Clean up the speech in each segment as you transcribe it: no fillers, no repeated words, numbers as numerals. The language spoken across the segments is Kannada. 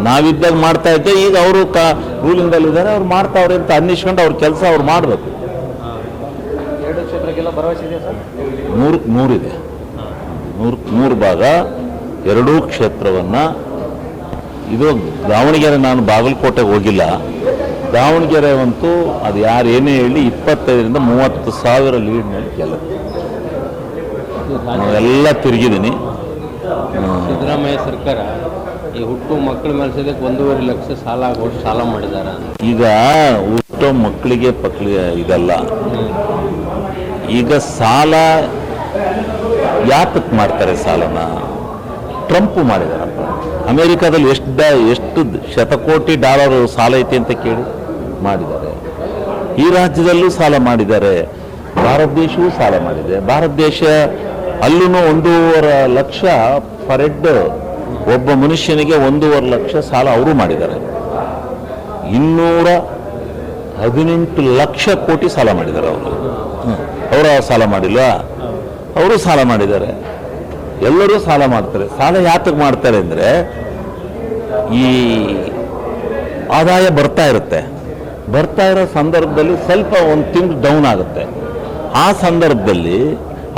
ನಾವಿದ್ದಾಗ ಮಾಡ್ತಾ ಇದ್ದೆ, ಈಗ ಅವರು ರೂಲಿಂಗಲ್ಲಿದ್ದಾರೆ, ಅವ್ರು ಮಾಡ್ತಾವ್ರೆ ಅಂತ ಅನ್ನಿಸ್ಕೊಂಡು ಅವ್ರ ಕೆಲಸ ಅವ್ರು ಮಾಡಬೇಕು. 2 ಕ್ಷೇತ್ರಕ್ಕೆಲ್ಲ ಭರವಸೆ ಇದೆ ಸರ್? 100 3 ಭಾಗ 2 ಕ್ಷೇತ್ರವನ್ನು. ಇದು ದಾವಣಗೆರೆ, ನಾನು ಬಾಗಲಕೋಟೆಗೆ ಹೋಗಿಲ್ಲ, ದಾವಣಗೆರೆ ಅಂತೂ ಅದು ಯಾರು ಏನೇ ಹೇಳಿ 25,000 to 30,000 ಲೀಡ್ನಲ್ಲಿ ಗೆಲ್ಲುತ್ತೆ. ನಾವೆಲ್ಲ ತಿರುಗಿದ್ದೀನಿ. ಸಿದ್ದರಾಮಯ್ಯ ಸರ್ಕಾರ ಈ ಹುಟ್ಟು ಮಕ್ಕಳ ಮೇಲೆ ಸದ್ಯಕ್ಕೆ 1.5 ಲಕ್ಷ ಸಾಲ ಆಗೋಷ್ಟು ಸಾಲ ಮಾಡಿದ್ದಾರೆ. ಈಗ ಹುಟ್ಟೋ ಮಕ್ಕಳಿಗೆ ಇದಲ್ಲ. ಈಗ ಸಾಲ ಯಾತಕ್ಕೆ ಮಾಡ್ತಾರೆ? ಸಾಲನ ಟ್ರಂಪ್ ಮಾಡಿದಾರಪ್ಪ. ಅಮೇರಿಕಾದಲ್ಲಿ ಎಷ್ಟು ಶತಕೋಟಿ ಡಾಲರ್ ಸಾಲ ಐತಿ ಅಂತ ಕೇಳಿ ಮಾಡಿದ್ದಾರೆ. ಈ ರಾಜ್ಯದಲ್ಲೂ ಸಾಲ ಮಾಡಿದ್ದಾರೆ, ಭಾರತ ದೇಶವೂ ಸಾಲ ಮಾಡಿದೆ. ಭಾರತ ದೇಶ ಅಲ್ಲೂ 1.5 ಲಕ್ಷ ಪರ್ ಹೆಡ್, ಒಬ್ಬ ಮನುಷ್ಯನಿಗೆ 1.5 ಲಕ್ಷ ಸಾಲ ಅವರು ಮಾಡಿದ್ದಾರೆ. 218 ಲಕ್ಷ ಕೋಟಿ ಸಾಲ ಮಾಡಿದ್ದಾರೆ ಅವರು. ಅವರ ಸಾಲ ಮಾಡಿಲ್ವಾ? ಅವರು ಸಾಲ ಮಾಡಿದ್ದಾರೆ. ಎಲ್ಲರೂ ಸಾಲ ಮಾಡ್ತಾರೆ. ಸಾಲ ಯಾತಕ್ಕೆ ಮಾಡ್ತಾರೆ ಅಂದರೆ, ಈ ಆದಾಯ ಬರ್ತಾ ಇರೋ ಸಂದರ್ಭದಲ್ಲಿ ಸ್ವಲ್ಪ ಒಂದು ತಿಂಗಳು ಡೌನ್ ಆಗುತ್ತೆ. ಆ ಸಂದರ್ಭದಲ್ಲಿ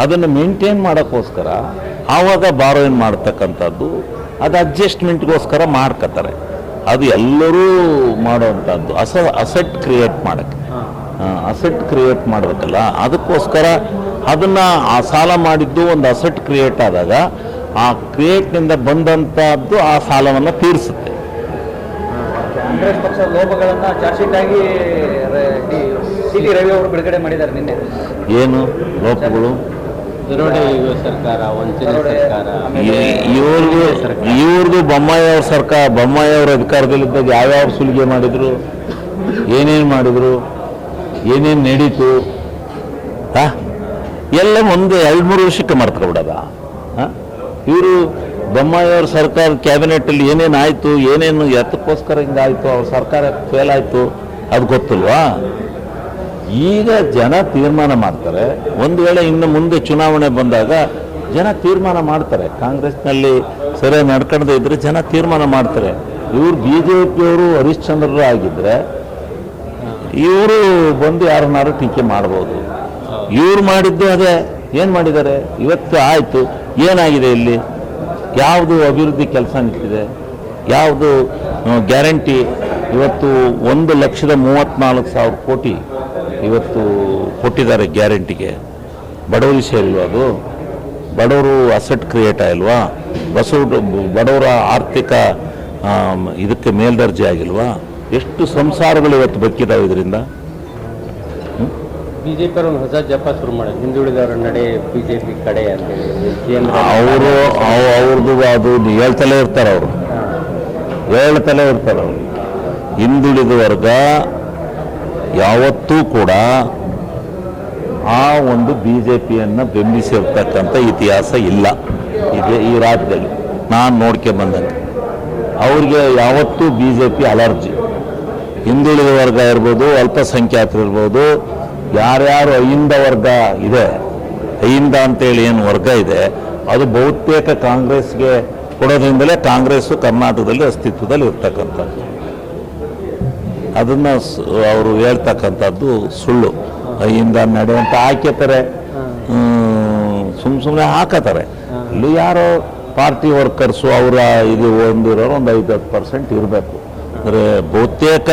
ಅದನ್ನು ಮೇಂಟೈನ್ ಮಾಡೋಕ್ಕೋಸ್ಕರ ಆವಾಗ ಬಾರೋಯಿನ್ ಮಾಡ್ತಕ್ಕಂಥದ್ದು, ಅದು ಅಡ್ಜಸ್ಟ್ಮೆಂಟ್ಗೋಸ್ಕರ ಮಾಡ್ಕೋತಾರೆ. ಅದು ಎಲ್ಲರೂ ಮಾಡೋವಂಥದ್ದು. ಅಸೆಟ್ ಕ್ರಿಯೇಟ್ ಮಾಡೋಕ್ಕೆ, ಅಸೆಟ್ ಕ್ರಿಯೇಟ್ ಮಾಡಬೇಕಲ್ಲ, ಅದಕ್ಕೋಸ್ಕರ ಅದನ್ನು ಆ ಸಾಲ ಮಾಡಿದ್ದು ಒಂದು ಅಸೆಟ್ ಕ್ರಿಯೇಟ್ ಆದಾಗ ಆ ಕ್ರಿಯೇಟ್ನಿಂದ ಬಂದಂಥದ್ದು ಆ ಸಾಲವನ್ನು ತೀರಿಸುತ್ತೆ. ಕಾಂಗ್ರೆಸ್ ಪಕ್ಷ ಲೋಪಗಳನ್ನು ಚಾರ್ಜ್ ಶೀಟ್ ಆಗಿ ಸಿ ಟಿ ರವಿ ಅವರು ಬಿಡುಗಡೆ ಮಾಡಿದ್ದಾರೆ ನಿನ್ನೆ. ಏನು ಲೋಪಗಳು? ದರೋಡೆ ಸರ್ಕಾರ, ವಂಚನೆ ಸರ್ಕಾರ, ಇವ್ರದ್ದು ಬೊಮ್ಮಾಯಿ ಅವ್ರ ಸರ್ಕಾರ, ಬೊಮ್ಮಾಯಿ ಅವ್ರ ಅಧಿಕಾರದಲ್ಲಿದ್ದಾಗ ಯಾವ್ಯಾವ ಸುಲಿಗೆ ಮಾಡಿದ್ರು, ಏನೇನು ಮಾಡಿದ್ರು, ಏನೇನು ನಡೀತು, ಎಲ್ಲ ಒಂದು 2-3 ವರ್ಷಕ್ಕೆ ಮರ್ತ್ಕೊಬಿಡೋದ? ಇವರು ಬೊಮ್ಮಾಯಿ ಅವ್ರ ಸರ್ಕಾರ ಕ್ಯಾಬಿನೆಟ್ಟಲ್ಲಿ ಏನೇನು ಆಯಿತು, ಏನೇನು ಎತ್ತಕ್ಕೋಸ್ಕರ ಹಿಂಗಾಯಿತು, ಅವ್ರ ಸರ್ಕಾರ ಫೇಲ್ ಆಯಿತು, ಅದು ಗೊತ್ತಿಲ್ವಾ? ಈಗ ಜನ ತೀರ್ಮಾನ ಮಾಡ್ತಾರೆ. ಒಂದು ವೇಳೆ ಇನ್ನು ಮುಂದೆ ಚುನಾವಣೆ ಬಂದಾಗ ಜನ ತೀರ್ಮಾನ ಮಾಡ್ತಾರೆ. ಕಾಂಗ್ರೆಸ್ನಲ್ಲಿ ಸರಿಯಾಗಿ ನಡ್ಕೊಂಡೇ ಇದ್ದರೆ ಜನ ತೀರ್ಮಾನ ಮಾಡ್ತಾರೆ. ಇವರು BJPಯವರು ಹರಿಶ್ಚಂದ್ರರು ಆಗಿದ್ದರೆ ಇವರು ಬಂದು ಯಾರನ್ನಾರು ಟೀಕೆ ಮಾಡ್ಬೋದು. ಇವ್ರು ಮಾಡಿದ್ದು ಅದೇ. ಏನು ಮಾಡಿದ್ದಾರೆ? ಇವತ್ತು ಆಯಿತು, ಏನಾಗಿದೆ ಇಲ್ಲಿ? ಯಾವುದು ಅಭಿವೃದ್ಧಿ ಕೆಲಸ ನಿಂತಿದೆ? ಯಾವುದು ಗ್ಯಾರಂಟಿ? ಇವತ್ತು 1,34,000 ಕೋಟಿ ಇವತ್ತು ಕೊಟ್ಟಿದ್ದಾರೆ ಗ್ಯಾರಂಟಿಗೆ. ಬಡವರಿಗೆ ಸೇರಿಲ್ವಾ ಅದು? ಬಡವರು ಅಸೆಟ್ ಕ್ರಿಯೇಟ್ ಆಗಿಲ್ವಾ? ಬಡವರ ಆರ್ಥಿಕ ಇದಕ್ಕೆ ಮೇಲ್ದರ್ಜೆ ಆಗಿಲ್ವಾ? ಎಷ್ಟು ಸಂಸಾರಗಳು ಇವತ್ತು ಬದುಕಿದಾವೆ ಇದರಿಂದ. ಬಿಜೆಪಿ ಅವರು ಹೊಸ ಜಪ ಶುರು ಮಾಡಿದ್ರು, ಹಿಂದುಳಿದವರ ನಡೆ ಬಿಜೆಪಿ ಕಡೆ ಅಂತೇಳಿ. ಅವ್ರದ್ದು ಅದು ಹೇಳ್ತಲೇ ಇರ್ತಾರೆ. ಅವರು ಹಿಂದುಳಿದ ವರ್ಗ ಯಾವತ್ತೂ ಕೂಡ ಆ ಒಂದು BJPಯನ್ನು ಬೆಂಬಲಿಸಿರ್ತಕ್ಕಂಥ ಇತಿಹಾಸ ಇಲ್ಲ ಈ ರಾಜ್ಯದಲ್ಲಿ. ನಾನು ನೋಡ್ಕೊಂಬಂದಂಗೆ ಅವ್ರಿಗೆ ಯಾವತ್ತೂ BJP ಅಲರ್ಜಿ. ಹಿಂದುಳಿದ ವರ್ಗ ಇರ್ಬೋದು, ಅಲ್ಪಸಂಖ್ಯಾತರು ಇರ್ಬೋದು, ಯಾರ್ಯಾರು ಅಹಿಂದ ವರ್ಗ ಇದೆ, ಅಹಿಂದ ಅಂತೇಳಿ ಏನು ವರ್ಗ ಇದೆ, ಅದು ಬಹುತೇಕ ಕಾಂಗ್ರೆಸ್ಗೆ ಕೊಡೋದ್ರಿಂದಲೇ ಕಾಂಗ್ರೆಸ್ಸು ಕರ್ನಾಟಕದಲ್ಲಿ ಅಸ್ತಿತ್ವದಲ್ಲಿ ಇರ್ತಕ್ಕಂಥದ್ದು. ಅದನ್ನು ಅವರು ಹೇಳ್ತಕ್ಕಂಥದ್ದು ಸುಳ್ಳು. ಅಹಿಂದ ನಡೆಯುವಂತ ಹಾಕ್ಯತಾರೆ, ಸುಮ್ಮನೆ ಹಾಕತಾರೆ. ಇಲ್ಲಿ ಯಾರೋ ಪಾರ್ಟಿ ವರ್ಕರ್ಸು ಅವರ ಇದು ಹೊಂದಿರೋರು ಒಂದು 5-10% ಇರಬೇಕು. ಅಂದರೆ ಬಹುತೇಕ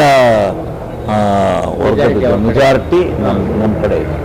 ವರ್ಗದ ಮೆಜಾರಿಟಿ ನಮ್ಮ ಕಡೆ ಇದೆ.